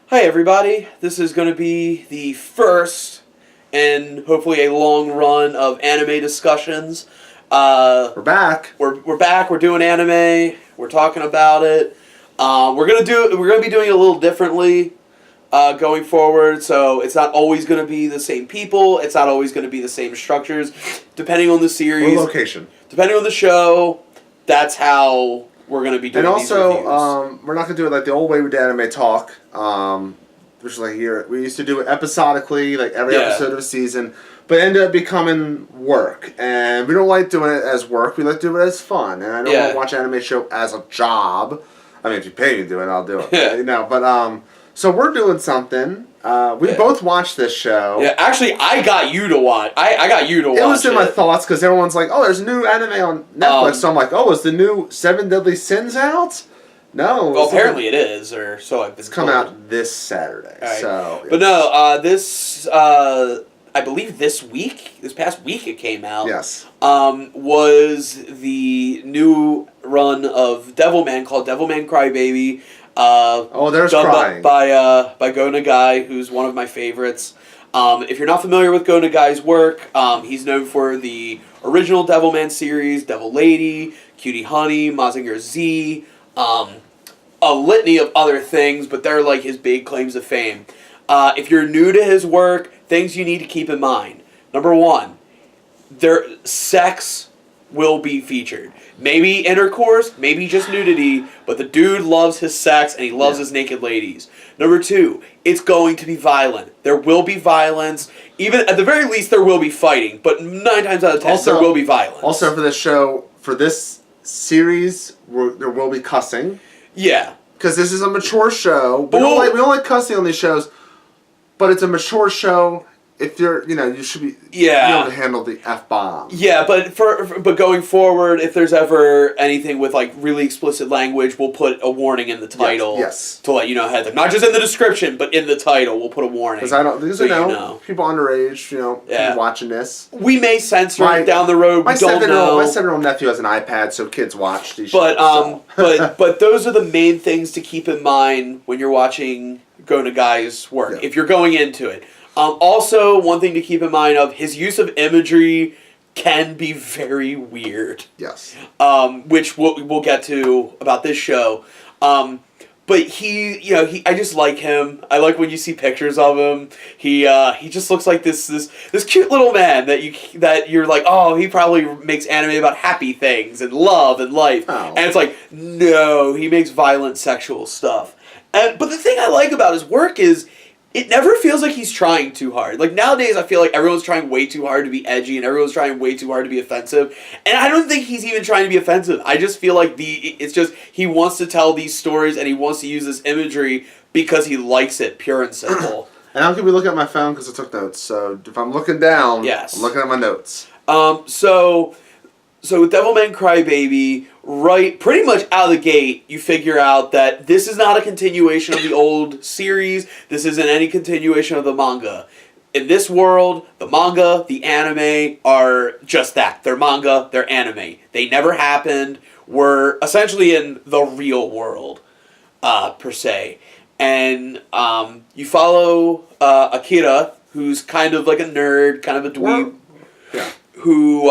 Hi everybody, this is going to be the first and hopefully a long run of anime discussions. We're back. We're back, we're doing anime, we're talking about it. We're gonna be doing it a little differently going forward, so it's not always going to be the same people, it's not always going to be the same structures, depending on the series. Or location. Depending on the show, that's how we're going to be doing these reviews. And also, we're not going to do it like the old way we did Anime Talk, which is like here. We used to do it episodically, like every episode of a season, but it ended up becoming work. And we don't like doing it as work, we like to do it as fun. And I don't want to watch an anime show as a job. I mean, if you pay me to do it, I'll do it. But, so we're doing something. We both watched this show. Yeah, actually, I got you to watch. I got you to watch it. It was in my thoughts because everyone's like, "Oh, there's a new anime on Netflix." So I'm like, "Oh, is the new Seven Deadly Sins out?" No. Well, apparently it is, or so I've been It's coming out this Saturday. Right. So, yes. But no, this I believe this past week it came out. Yes. Was the new run of Devilman called Devilman Crybaby. There's crying. By Go Nagai, who's one of my favorites. If you're not familiar with Go Nagai's work, he's known for the original Devilman series, Devil Lady, Cutie Honey, Mazinger Z, a litany of other things, but they're like his big claims of fame. If you're new to his work, things you need to keep in mind. Number one, sex will be featured. Maybe intercourse, maybe just nudity, but the dude loves his sex and he loves his naked ladies. Number two, it's going to be violent. There will be violence. Even at the very least, there will be fighting, but 9 times out of 10, there will be violence. Also, for this show, for this series, there will be cussing. Yeah. Because this is a mature show. We don't like cussing on these shows, but it's a mature show. If you're, you should be able to handle the F-bomb. Yeah, but but going forward, if there's ever anything with like really explicit language, we'll put a warning in the title. Yes. To let you know ahead, not just in the description, but in the title, we'll put a warning. Because people underage, people watching this. We may censor it down the road. We don't know. My 7-year-old nephew has an iPad, so kids watch these shows. So. but those are the main things to keep in mind when you're watching Go Nagai's work. Yeah. If you're going into it. Also, one thing to keep in mind of his use of imagery can be very weird. Yes. Which we'll get to about this show. But I just like him. I like when you see pictures of him. He just looks like this cute little man that you're like, oh, he probably makes anime about happy things and love and life. Oh. And it's like, no, he makes violent sexual stuff. But the thing I like about his work is, it never feels like he's trying too hard. Like, nowadays, I feel like everyone's trying way too hard to be edgy, and everyone's trying way too hard to be offensive. And I don't think he's even trying to be offensive. I just feel like it's just, he wants to tell these stories, and he wants to use this imagery because he likes it, pure and simple. And I'm going to be looking at my phone because I took notes. So, if I'm looking down, I'm looking at my notes. So with Devilman Crybaby, pretty much out of the gate, you figure out that this is not a continuation of the old series. This isn't any continuation of the manga. In this world, the manga, the anime are just that. They're manga, they're anime. They never happened. We're essentially in the real world, per se. And you follow Akira, who's kind of like a nerd, kind of a dweeb. Yeah. Who,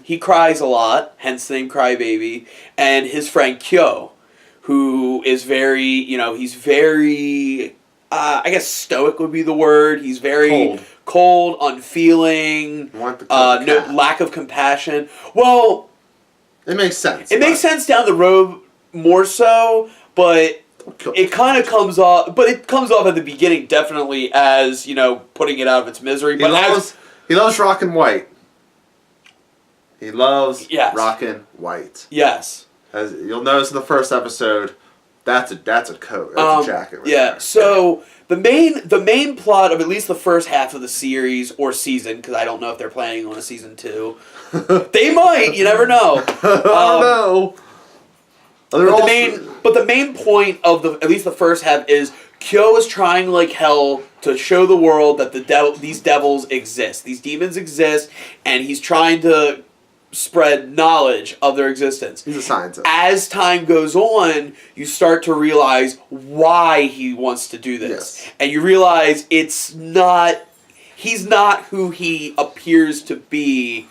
he cries a lot, hence the name Crybaby, and his friend Kyo, who is very, he's very, I guess stoic would be the word. He's very cold, unfeeling, no lack of compassion. Well, it makes sense. It makes sense down the road more so, but it kind of comes off, at the beginning definitely as, putting it out of its misery. He loves rockin' white. He loves rockin' white. Yes. As you'll notice in the first episode, that's a coat. That's a jacket. Right there. So the main plot of at least the first half of the series or season, because I don't know if they're planning on a season 2. They might. You never know. I don't know. But the main point of at least the first half is Kyo is trying like hell to show the world that these devils exist. These demons exist, and he's trying to spread knowledge of their existence. He's a scientist. As time goes on, you start to realize why he wants to do this. Yes. And you realize he's not who he appears to be.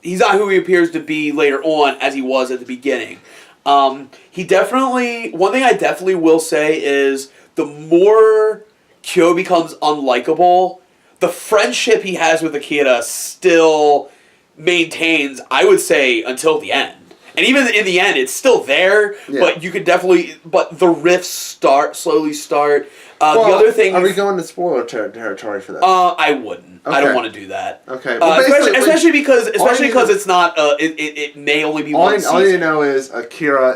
He's not who he appears to be later on as he was at the beginning. He definitely, one thing I definitely will say is the more Kyo becomes unlikable, the friendship he has with Akira still maintains, I would say, until the end. And even in the end, it's still there, but you could definitely, but the rifts slowly start. The other thing... Are we going to spoiler territory for this? I wouldn't. Okay. I don't want to do that. Okay. Well, especially because it's not, it may only be one season. All you know is Akira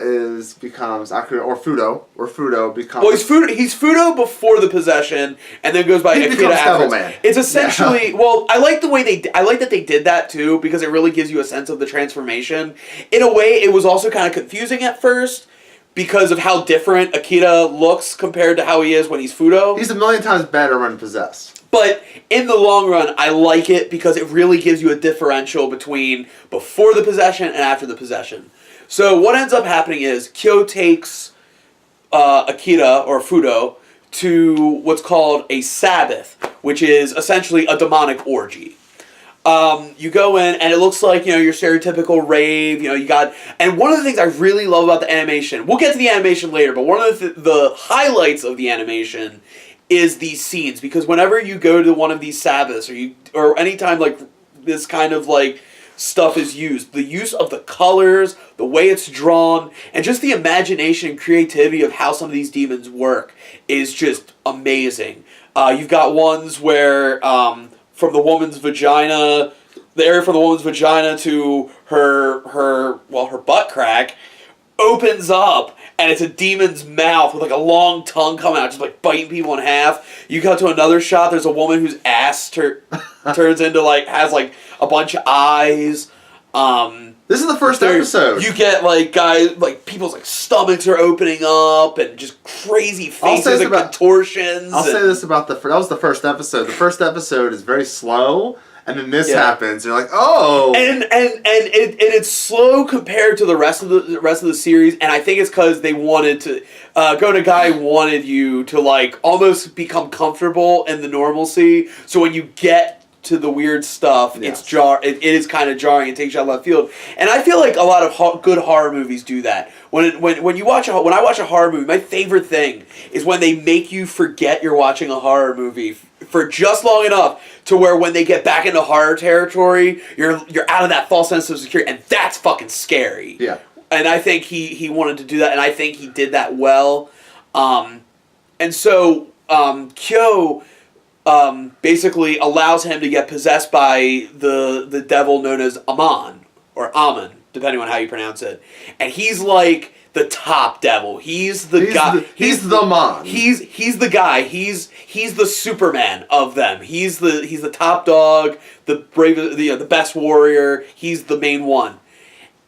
becomes Fudo becomes... Well, he's Fudo before the possession, and then goes by Akira afterwards. Devilman. It's essentially... Well, I like the way I like that they did that, too, because it really gives you a sense of the transformation. In a way, it was also kind of confusing at first, because of how different Akira looks compared to how he is when he's Fudo. He's a million times better when possessed. But in the long run, I like it because it really gives you a differential between before the possession and after the possession. So what ends up happening is Kyo takes Akira, or Fudo, to what's called a Sabbath, which is essentially a demonic orgy. You go in, and it looks like, your stereotypical rave, you got... And one of the things I really love about the animation, we'll get to the animation later, but one of the highlights of the animation is these scenes, because whenever you go to one of these Sabbaths, or anytime, like, this kind of, like, stuff is used, the use of the colors, the way it's drawn, and just the imagination and creativity of how some of these demons work is just amazing. You've got ones where... from the woman's vagina, the area from the woman's vagina to her butt crack opens up, and it's a demon's mouth with like a long tongue coming out, just like biting people in half. You go to another shot, there's a woman whose ass turns into has like a bunch of eyes. This is the first episode. You get people's stomachs are opening up and just crazy faces and contortions. I'll say this about that was the first episode. The first episode is very slow, and then this happens. You're like, oh, and it's slow compared to the rest of the series, and I think it's because they wanted to. Go Nagai wanted you to almost become comfortable in the normalcy, so when you get to the weird stuff, it is kind of jarring. It takes you out of left field, and I feel like a lot of good horror movies do that. When I watch a horror movie, my favorite thing is when they make you forget you're watching a horror movie for just long enough to where when they get back into horror territory, you're out of that false sense of security, and that's fucking scary. Yeah, and I think he wanted to do that, and I think he did that well. And so Kyo. Basically allows him to get possessed by the devil known as Amon, or Amon, depending on how you pronounce it. And he's like the top devil. He's the guy. He's the man. He's the guy. He's the Superman of them. He's the top dog, the bravest, the best warrior. He's the main one.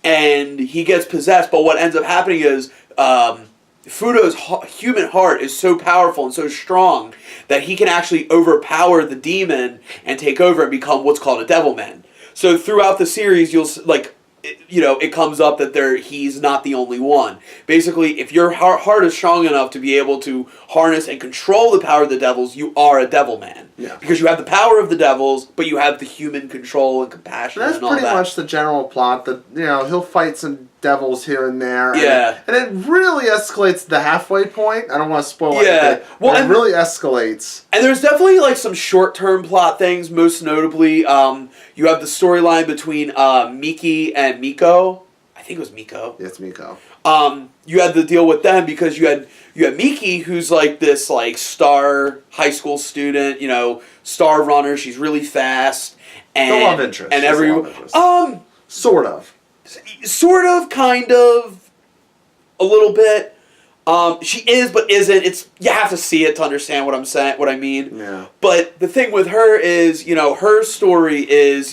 And he gets possessed, but what ends up happening is Fudo's human heart is so powerful and so strong that he can actually overpower the demon and take over and become what's called a Devilman. So throughout the series, it comes up that he's not the only one. Basically, if your heart is strong enough to be able to harness and control the power of the devils, you are a Devilman. Yeah. Because you have the power of the devils, but you have the human control and compassion and all that. That's pretty much the general plot. That he'll fight some devils here and there. Yeah. And it really escalates the halfway point. I don't want to spoil anything. Yeah. Well, it really escalates. And there's definitely some short-term plot things. Most notably, you have the storyline between Miki and Miko. I think it was Miko. Yeah, it's Miko. You had to deal with them because you had Miki, who's this star high school student, star runner. She's really fast. And the love interest. And everyone, sort of. Sort of, kind of, a little bit. She is, but isn't. You have to see it to understand what I'm saying, what I mean. Yeah. But the thing with her is, her story is,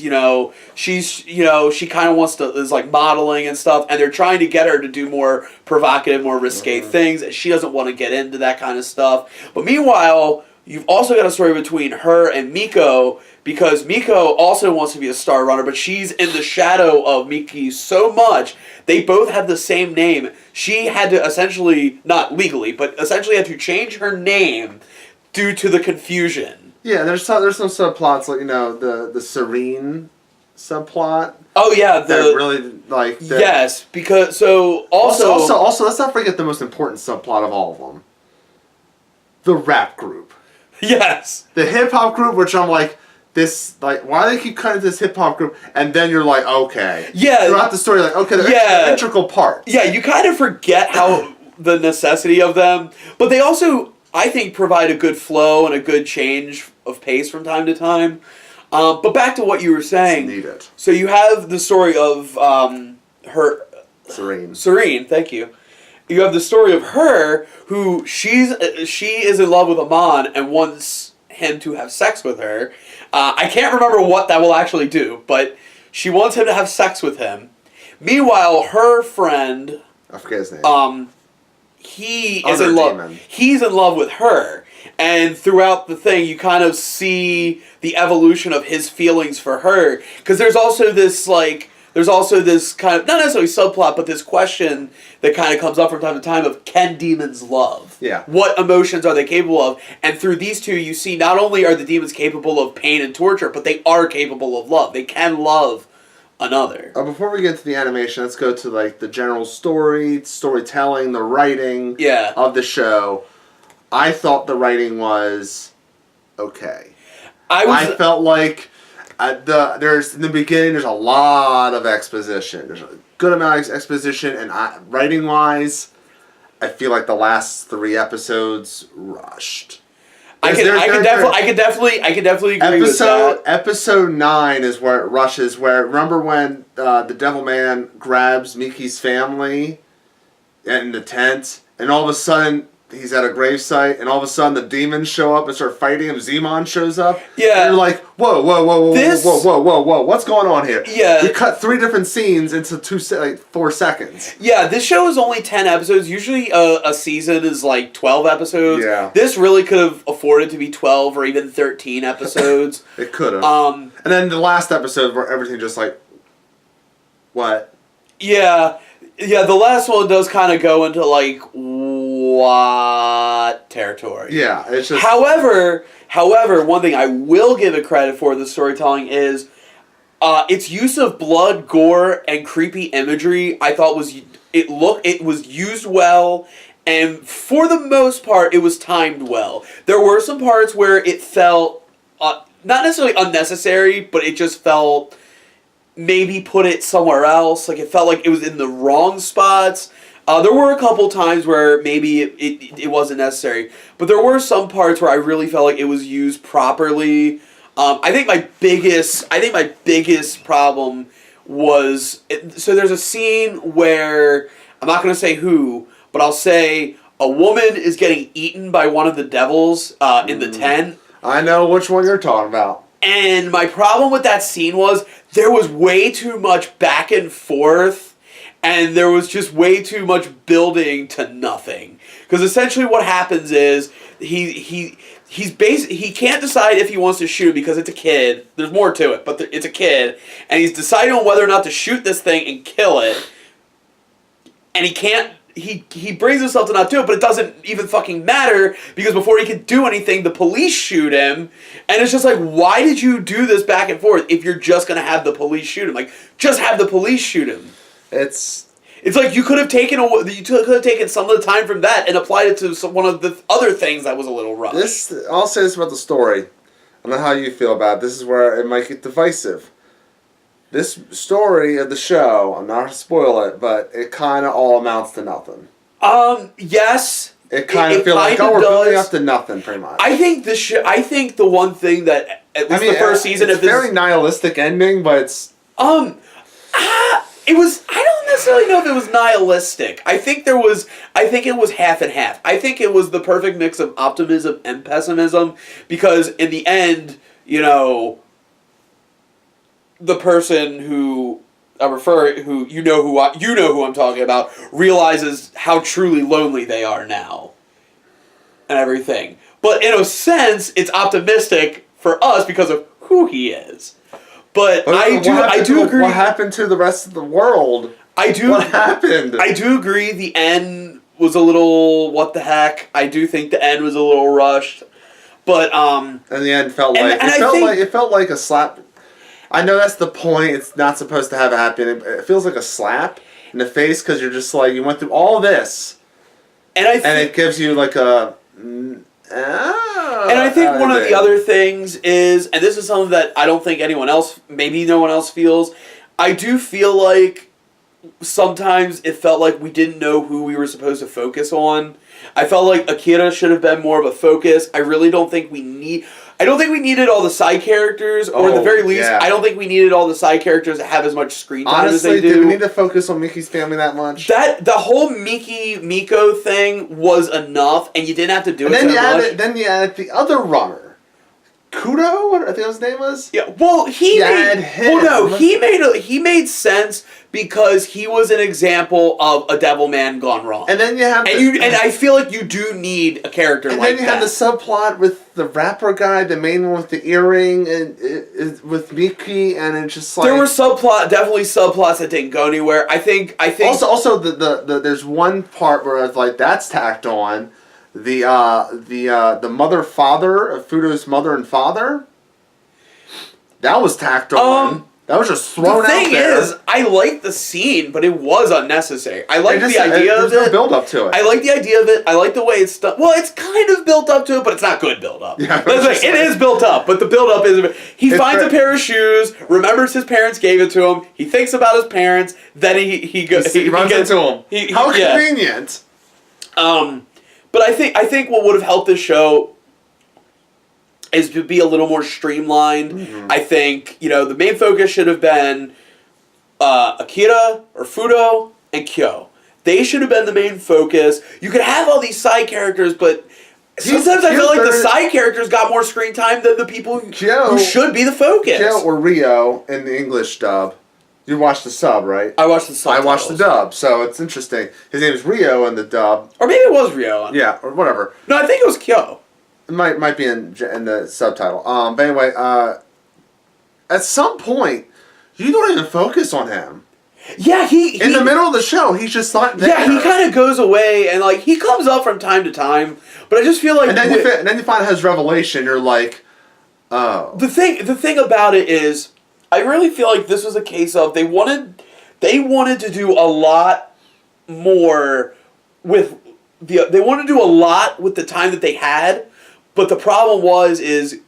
she's, she kind of wants to, is modeling and stuff, and they're trying to get her to do more provocative, more risque things, and she doesn't want to get into that kind of stuff. But meanwhile, you've also got a story between her and Miko, because Miko also wants to be a star runner, but she's in the shadow of Miki so much. They both have the same name. She had to essentially, not legally, but essentially had to change her name due to the confusion. Yeah, there's some subplots, like, the Serene subplot. Oh yeah, that really, like... Yes, because, so, Also, let's not forget the most important subplot of all of them. The rap group. Yes. The hip-hop group, which I'm like, why do they keep cutting this hip-hop group? And then you're like, okay. Yeah. Throughout the story, like, okay, they're an integral part. Yeah, you kind of forget how the necessity of them, but they also, I think, provide a good flow and a good change of pace from time to time. But back to what you were saying. Need it. So you have the story of her... Serene, thank you. You have the story of her, who she is in love with Amon and wants him to have sex with her. I can't remember what that will actually do, but she wants him to have sex with him. Meanwhile, her friend... I forget his name. He is in love. Demon. He's in love with her. And throughout the thing, you kind of see the evolution of his feelings for her. Because there's also this, kind of, not necessarily subplot, but this question that kind of comes up from time to time of, can demons love? Yeah. What emotions are they capable of? And through these two, you see not only are the demons capable of pain and torture, but they are capable of love. They can love another. Before we get to the animation, let's go to, the general storytelling, the writing of the show. I thought the writing was okay. I felt like in the beginning, there's a lot of exposition. There's a good amount of exposition, and writing-wise, I feel like the last 3 episodes rushed. I could definitely agree with that. Episode 9 is where it rushes. Remember when the Devilman grabs Miki's family in the tent, and all of a sudden he's at a gravesite, and all of a sudden the demons show up and start fighting him. Zemon shows up. Yeah. And you're like, whoa, what's going on here? Yeah. We cut 3 different scenes into 4 seconds. Yeah, this show is only 10 episodes. Usually a season is 12 episodes. Yeah. This really could have afforded to be 12 or even 13 episodes. It could have. And then the last episode where everything just what? Yeah. Yeah, the last one does kind of go into what territory. Yeah, it's just... However, one thing I will give it credit for the storytelling is its use of blood, gore, and creepy imagery. I thought was used well, and for the most part, it was timed well. There were some parts where it felt not necessarily unnecessary, but it just felt maybe put it somewhere else. It felt like it was in the wrong spots. There were a couple times where maybe it wasn't necessary, but there were some parts where I really felt like it was used properly. I think my biggest problem was so there's a scene where I'm not going to say who, but I'll say a woman is getting eaten by one of the devils in the tent. I know which one you're talking about. And my problem with that scene was there was way too much back and forth, and there was just way too much building to nothing. Because essentially what happens is he can't decide if he wants to shoot because it's a kid. There's more to it, but it's a kid, and he's deciding on whether or not to shoot this thing and kill it. And he can't. He brings himself to not do it, but it doesn't even fucking matter because before he can do anything, the police shoot him, and it's just why did you do this back and forth if you're just gonna have the police shoot him? Just have the police shoot him. It's you could have taken some of the time from that and applied it to one of the other things that was a little rough. I'll say this about the story. I don't know how you feel about it. This is where it might get divisive. This story of the show, I'm not going to spoil it, but it kind of all amounts to nothing. Yes. It kind of feels like, we're building up to nothing, pretty much. I think the one thing that, at least the first season of this... It's a very nihilistic ending, but it's... It was... I don't necessarily know if it was nihilistic. I think it was half and half. I think it was the perfect mix of optimism and pessimism, because in the end, the person who I'm talking about, realizes how truly lonely they are now. and everything. But in a sense, it's optimistic for us because of who he is. But I do agree. What happened to the rest of the world? What happened? I do agree the end was a little what the heck. I do think the end was a little rushed. But and the end felt it felt like a slap. I know that's the point. It's not supposed to have a happy ending. It feels like a slap in the face because you're just like, you went through all this, and it gives you like a. And I think one of the other things is, and this is something that I don't think anyone else, maybe no one else feels. I do feel like sometimes it felt like we didn't know who we were supposed to focus on. I felt like Akira should have been more of a focus. I really don't think we needed all the side characters, or at the very least, I don't think we needed all the side characters to have as much screen time as they do. Did we need to focus on Mickey's family that much? The whole Miko thing was enough, and you didn't have to do it so much. Then you added the other runner. Kudo, what I think his name was. Yeah, well, he made sense because he was an example of a Devilman gone wrong. And then you have, and I feel like you do need a character like that. And then you have the subplot with the rapper guy, the main one with the earring, and with Miki, and it's just like there were definitely subplots that didn't go anywhere. I think also the there's one part where I was like, that's tacked on. The mother father of Fudo's mother and father. That was tacked on. That was just thrown out there. The thing is, I liked the scene, but it was unnecessary. I like the idea of it. There's no build up to it. I like the idea of it. I like the way it's done. Well, it's kind of built up to it, but it's not good build up. Yeah, it is built up, but the build up isn't. He finds a pair of shoes, remembers his parents gave it to him. He thinks about his parents. Then he runs into him. How convenient. But I think what would have helped this show is to be a little more streamlined. Mm-hmm. I think, the main focus should have been Akira or Fudo and Kyo. They should have been the main focus. You could have all these side characters, but sometimes I feel like the side characters got more screen time than the people who should be the focus. Kyo or Rio in the English dub. You watched the sub, right? I watched the sub. I watched the dub, so it's interesting. His name is Rio in the dub. Or maybe it was Rio. Yeah, or whatever. No, I think it was Kyo. It might be in the subtitle. But anyway, at some point, you don't even focus on him. Yeah, he in the middle of the show, he's just not there. Yeah, he kind of goes away, and he comes up from time to time. But I just feel like, and then you find his revelation. You're like, oh. The thing about it is, I really feel like this was a case of they wanted to do a lot more with they wanted to do a lot with the time that they had, but the problem is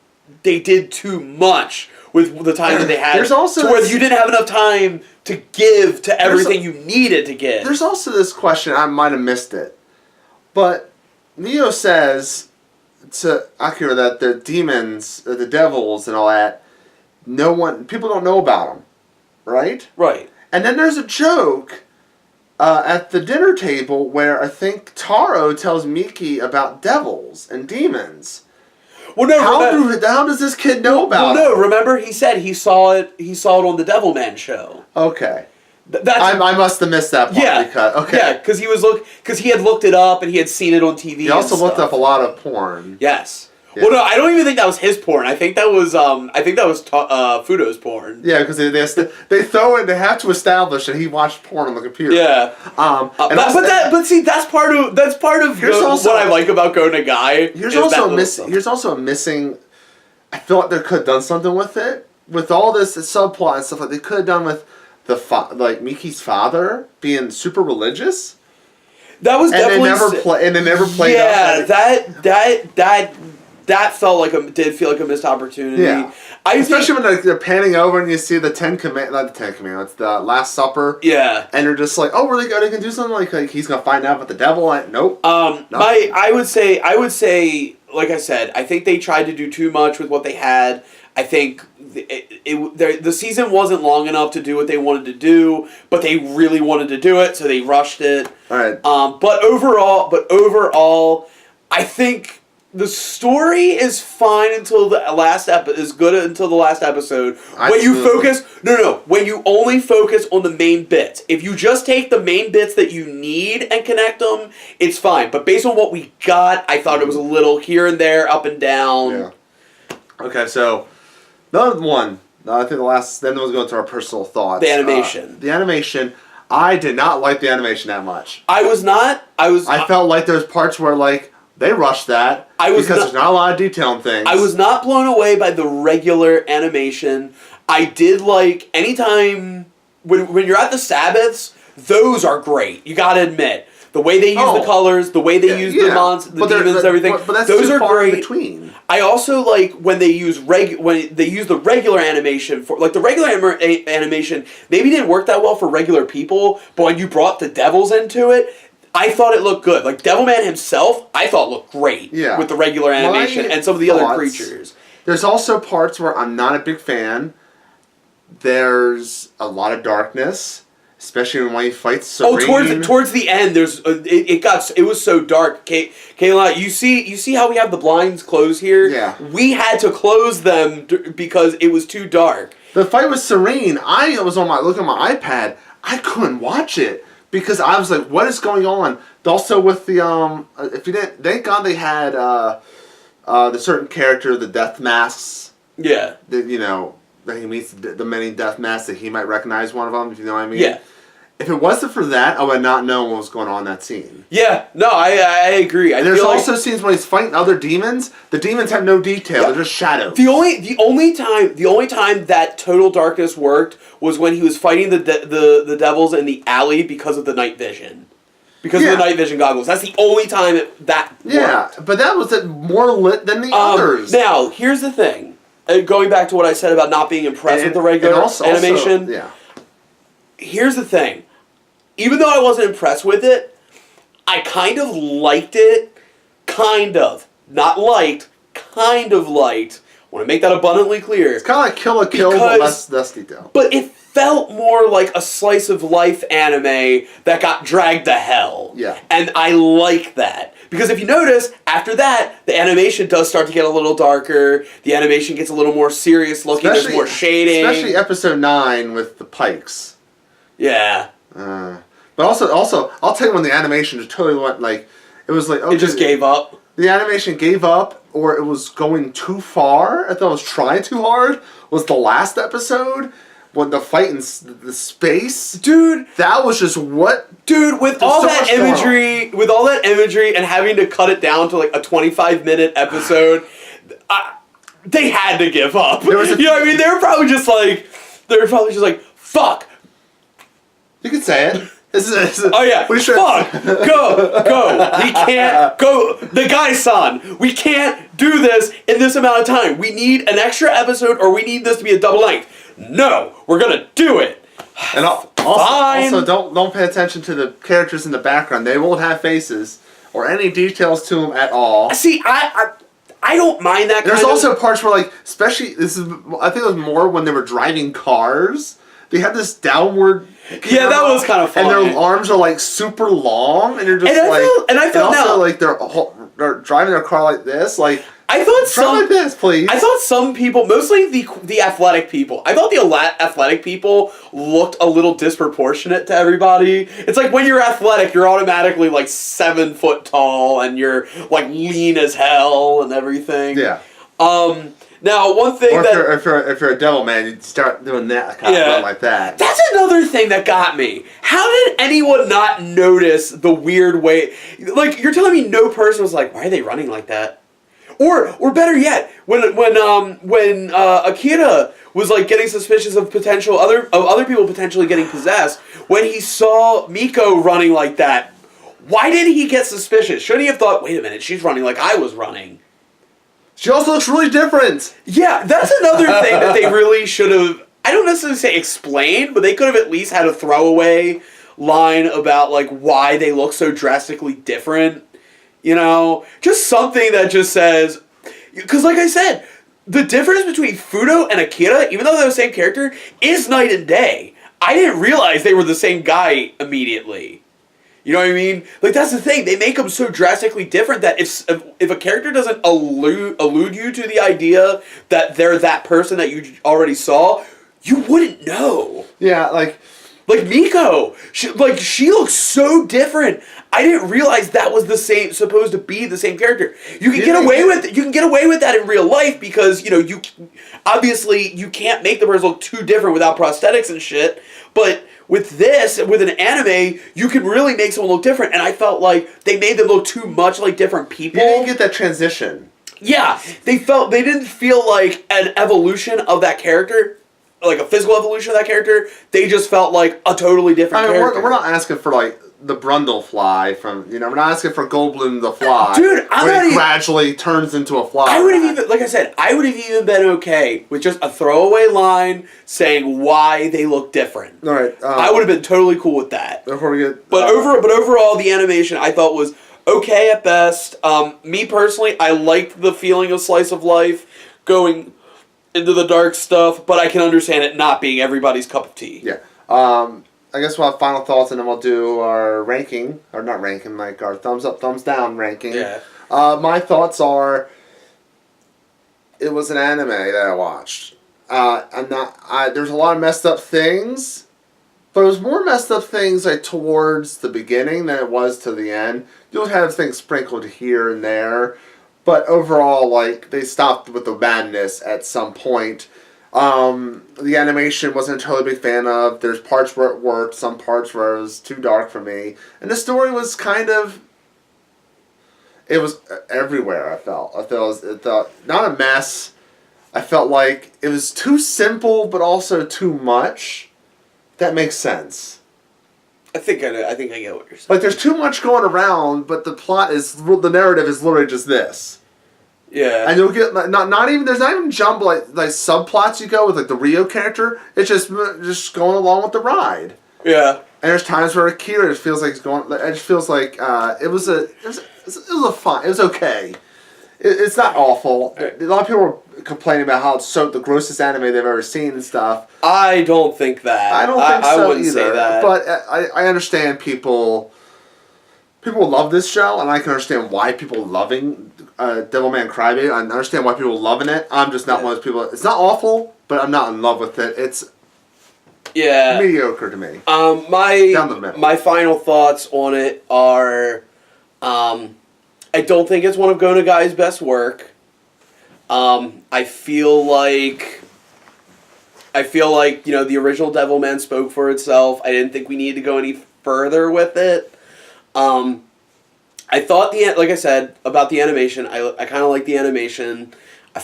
they did too much with the time that they had. There's also to where you didn't have enough time to give to everything you needed to give. There's also this question, I might have missed it, but Neo says to Akira that the demons, or the devils, and all that. People don't know about them, right? Right. And then there's a joke at the dinner table where I think Taro tells Miki about devils and demons. Well, no. How does this kid know about it? No, remember he said he saw it on the Devilman show. Okay. I must have missed that part. Yeah, because he had looked it up and he had seen it on TV. He also looked up a lot of porn. Yes. Yeah. Well, no, I don't even think that was his porn. I think that was Fudo's porn. Yeah, because they throw it. They have to establish that he watched porn on the computer. Yeah. That's part of what I like about Go Nagai. Here's also a missing. I feel like they could have done something with it, with all this subplot and stuff like they could have done with Miki's father being super religious. That was definitely and they never played. Yeah, that did feel like a missed opportunity. Yeah. Especially when they're panning over and you see the not the Ten Commandments, the Last Supper. Yeah. And they're just like, oh, really? They can do something like he's gonna find out about the devil. Nope. I would say, like I said, I think they tried to do too much with what they had. I think the season wasn't long enough to do what they wanted to do, but they really wanted to do it, so they rushed it. All right. But overall, I think The story is fine until the last is good until the last episode. When you focus, when you only focus on the main bits. If you just take the main bits that you need and connect them, it's fine. But based on what we got, I thought it was a little here and there, up and down. Yeah. Okay, so the one. I think the last. Then we'll go to our personal thoughts. The animation. The animation. I did not like the animation that much. I felt like there's parts where like they rushed that because there's not a lot of detail in things. I was not blown away by the regular animation. I did like anytime when you're at the Sabbaths, those are great. You gotta admit. The way they use the colors, the way they use the demons and everything, but that's those too are far great. In between. I also like when they use the regular animation for like the regular animation maybe didn't work that well for regular people, but when you brought the devils into it, I thought it looked good. Like Devilman himself, I thought looked great with the regular animation and some of the other creatures. There's also parts where I'm not a big fan. There's a lot of darkness. Especially when he fights Serene. Towards the end, there's it was so dark. Kayla, you see how we have the blinds closed here? Yeah. We had to close them because it was too dark. The fight with Serene, I was looking at my iPad. I couldn't watch it because I was like, "What is going on?" Also with the if you didn't, thank God they had the certain character, the death masks. Yeah. That that he meets the many death masks that he might recognize one of them. If you know what I mean. Yeah. If it wasn't for that, I would not know what was going on in that scene. Yeah, no, I agree. There's also scenes when he's fighting other demons. The demons have no detail; they're just shadows. The only time that total darkness worked was when he was fighting the devils in the alley because of the night vision, because of the night vision goggles. That's the only time that worked. But that was more lit than the others. Now, here's the thing. Going back to what I said about not being impressed with the regular animation. Here's the thing. Even though I wasn't impressed with it, I kind of liked it. Kind of. Not liked. Kind of liked. I want to make that abundantly clear. It's kind of like Kill la Kill, but less detail. But it felt more like a slice of life anime that got dragged to hell. Yeah. And I like that. Because if you notice, after that, the animation does start to get a little darker. The animation gets a little more serious looking. There's more shading. Especially episode 9 with the pikes. Yeah. But also, I'll tell you when the animation just totally went like, it was like, okay, it just gave up. The animation gave up, or it was going too far. I thought it was trying too hard. Was the last episode when the fight in the space, dude? That was just what, dude. With all that imagery, and having to cut it down to like a 25-minute episode, they had to give up. You know what I mean? They were probably just like, fuck. You can say it. Oh yeah. Fuck. Go. We can't go. The guy-san. We can't do this in this amount of time. We need an extra episode, or we need this to be a double length. No, we're gonna do it. And also don't pay attention to the characters in the background. They won't have faces or any details to them at all. See, I don't mind that. There's also parts where, like, especially I think it was more when they were driving cars. They had this downward. Yeah, that was kind of fun. And their arms are like super long, and you're just like they're driving their car like this, like. I thought like this, please. I thought some people, mostly the athletic people. I thought the athletic people looked a little disproportionate to everybody. It's like when you're athletic, you're automatically like 7 foot tall, and you're like lean as hell and everything. Yeah. Now, one thing if you're a devil man, you'd start doing that kind of like that. That's another thing that got me. How did anyone not notice the weird way? Like, you're telling me no person was like, why are they running like that? Or better yet, when Akira was like getting suspicious of other people potentially getting possessed, when he saw Miko running like that, why didn't he get suspicious? Shouldn't he have thought, wait a minute, she's running like I was running? She also looks really different. Yeah, that's another thing that they really should have, I don't necessarily say explained, but they could have at least had a throwaway line about like why they look so drastically different. You know, just something that just says, because like I said, the difference between Fudo and Akira, even though they're the same character, is night and day. I didn't realize they were the same guy immediately. You know what I mean? Like, that's the thing. They make them so drastically different that if a character doesn't allude you to the idea that they're that person that you already saw, you wouldn't know. Yeah, like Miko, she looks so different. I didn't realize that was supposed to be the same character. You can get away with that in real life because you obviously you can't make the person look too different without prosthetics and shit. But with an anime, you can really make someone look different. And I felt like they made them look too much like different people. You didn't get that transition. Yeah, they didn't feel like an evolution of that character. Like a physical evolution of that character, they just felt like a totally different character. We're not asking for like the Brundlefly from we're not asking for Goldblum the Fly. Dude, gradually turns into a fly. I would have even been okay with just a throwaway line saying why they look different. All right, I would have been totally cool with that. Before we get, but overall, the animation I thought was okay at best. Me personally, I liked the feeling of slice of life going into the dark stuff, but I can understand it not being everybody's cup of tea. Yeah. I guess we'll have final thoughts, and then we'll do our ranking, or not ranking, like our thumbs up, thumbs down ranking. Yeah. My thoughts are, it was an anime that I watched. There's a lot of messed up things, but it was more messed up things like towards the beginning than it was to the end. You'll have things sprinkled here and there. But overall, like, they stopped with the madness at some point. The animation wasn't a totally big fan of. There's parts where it worked, some parts where it was too dark for me. And the story was it was everywhere, I felt. It felt not a mess. I felt like it was too simple, but also too much. That makes sense. I think I get what you're saying. Like, there's too much going around, but the narrative is literally just this. Yeah. And you'll get, there's not even jumble, like subplots you go with, like, the Rio character. It's just going along with the ride. Yeah. And there's times where Akira just feels like he's going, it just feels like, it was okay. It's not awful. A lot of people were complaining about how it's the grossest anime they've ever seen and stuff. I don't think that. I don't think so I wouldn't either. Say that. But I understand people love this show, and I can understand why people loving Devilman Crybaby. I understand why people loving it. I'm just not one of those people. It's not awful, but I'm not in love with it. It's mediocre to me. Down the middle. My final thoughts on it are, I don't think it's one of Go Nagai's best work. I feel like the original Devilman spoke for itself. I didn't think we needed to go any further with it. I thought like I said about the animation, I kind of like the animation. I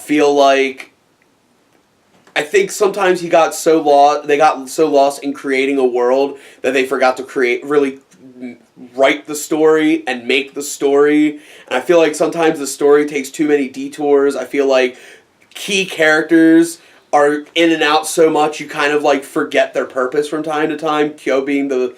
think sometimes they got so lost in creating a world that they forgot to really write the story and make the story. And I feel like sometimes the story takes too many detours. I feel like key characters are in and out so much you kind of like forget their purpose from time to time. Kyo being the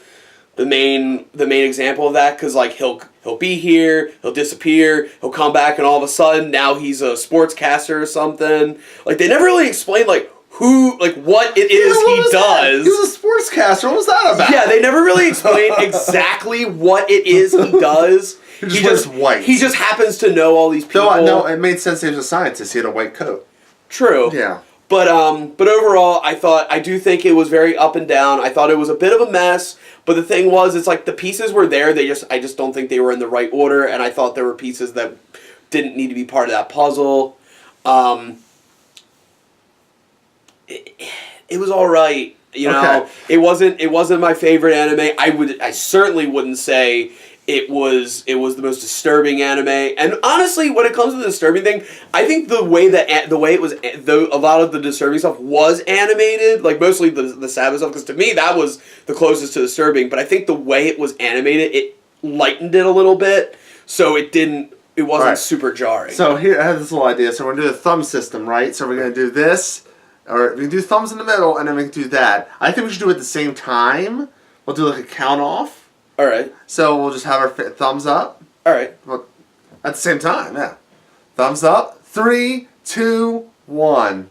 main example of that, because like he'll be here, he'll disappear, he'll come back, and all of a sudden now he's a sportscaster or something. Like they never really explain what it is he does. He was a sportscaster. What was that about? Yeah, they never really explain exactly what it is he does. He just white. He just happens to know all these people. No, it made sense he was a scientist. He had a white coat. True. Yeah. But overall, I do think it was very up and down. I thought it was a bit of a mess. But the thing was, it's like the pieces were there. I just don't think they were in the right order. And I thought there were pieces that didn't need to be part of that puzzle. It was all right. You know, it wasn't my favorite anime. I certainly wouldn't say it was the most disturbing anime. And honestly, when it comes to the disturbing thing, I think the way it was, a lot of the disturbing stuff was animated, like mostly the Sabbath stuff, because to me that was the closest to disturbing. But I think the way it was animated, it lightened it a little bit, so it wasn't super jarring. So here, I have this little idea. So we're going to do the thumb system, right? So we're going to do this, or we can do thumbs in the middle, and then we can do that. I think we should do it at the same time. We'll do like a count off. All right. So we'll just have our thumbs up. All right. Well, at the same time, yeah. Thumbs up. 3, 2, 1.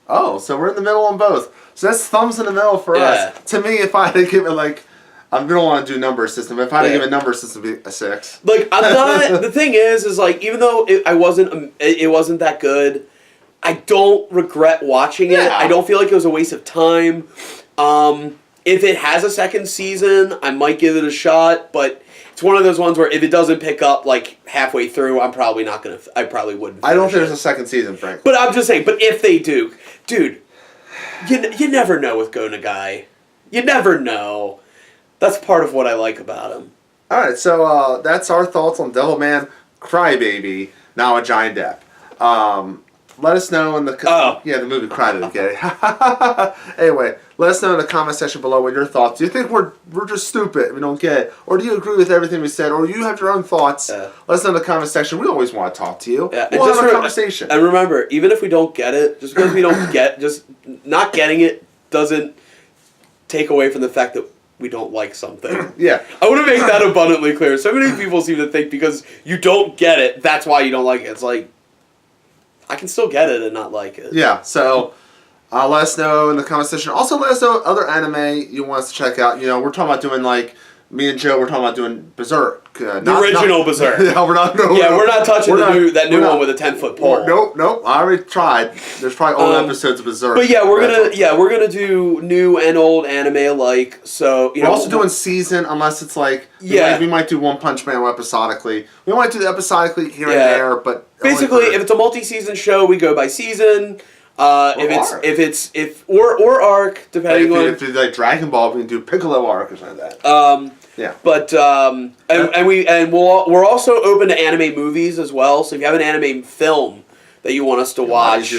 Oh, so we're in the middle on both. So that's thumbs in the middle for us. To me, if I had to give it like I don't want to do number system. If I had to Yeah. give a number system, it'd be a 6. Like, I'm not. The thing is like, even though it wasn't that good, I don't regret watching it. Yeah. I don't feel like it was a waste of time. If it has a second season, I might give it a shot, but it's one of those ones where if it doesn't pick up like halfway through, I'm probably not gonna. I probably wouldn't. I don't think finish there's a second season, Frank. But I'm just saying. But if they do, dude, you never know with Go Nagai. You never know. That's part of what I like about him. All right, so that's our thoughts on Devilman Crybaby, now a Giant Depp. Let us know in the the movie Crybaby. Okay. Anyway, let us know in the comment section below what your thoughts. Do you think we're just stupid? We don't get it, or do you agree with everything we said, or you have your own thoughts? Let us know in the comment section. We always want to talk to you. Yeah, we'll have a conversation. And remember, even if we don't get it, just because we don't just not getting it doesn't take away from the fact that we don't like something. Yeah. I want to make that abundantly clear. So many people seem to think because you don't get it, that's why you don't like it. It's like, I can still get it and not like it. Yeah, so let us know in the comment section. Also, let us know other anime you want us to check out. You know, we're talking about doing, like, me and Joe, we're talking about doing Berserk. The original Berserk. Yeah, we're not touching that new one with a 10-foot pole. Nope. I already tried. There's probably old episodes of Berserk. But yeah, we're gonna do new and old anime alike. So we're also doing season, unless it's like we might do One Punch Man episodically. We might do the episodically here and there, but basically, if it's a multi-season show, we go by season. If arc, depending on if it's like Dragon Ball, we can do Piccolo arc or something like that. Yeah. But we're also open to anime movies as well. So if you have an anime film that you want us to watch,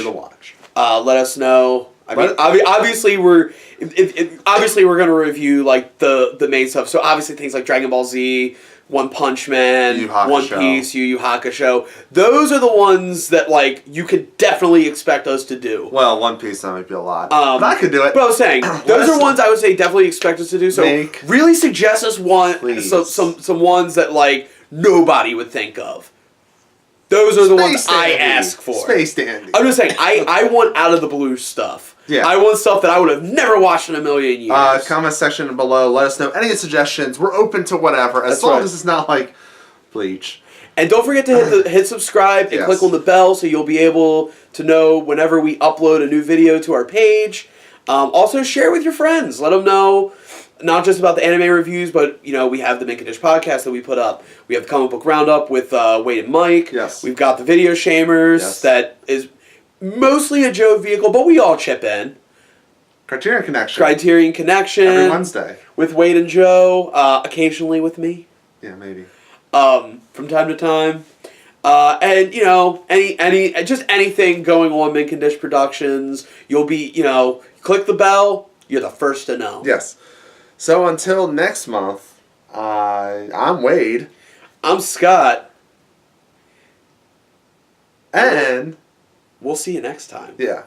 let us know. I mean, obviously we're going to review like the main stuff. So obviously things like Dragon Ball Z, One Punch Man, One Piece, Yu Yu Hakusho. Those are the ones that like you could definitely expect us to do. Well, One Piece that might be a lot, but I could do it. But I was saying those are ones I would say definitely expect us to do. So really suggest us some ones that like nobody would think of. Those are the ones I ask for. Space Dandy. I'm just saying I want out of the blue stuff. Yeah. I want stuff that I would have never watched in a million years. Comment section below. Let us know any suggestions. We're open to whatever, as long as it's not like Bleach. And don't forget to hit subscribe and click on the bell so you'll be able to know whenever we upload a new video to our page. Also, share with your friends. Let them know not just about the anime reviews, but we have the Condish podcast that we put up. We have the comic book roundup with Wade and Mike. Yes. We've got the Video Shamers that is mostly a joke vehicle, but we all chip in. Criterion Connection. Every Wednesday. With Wade and Joe. Occasionally with me. Yeah, maybe. From time to time. And, anything going on Condish Productions, you'll be, click the bell, you're the first to know. Yes. So until next month, I'm Wade. I'm Scott. And we'll see you next time. Yeah.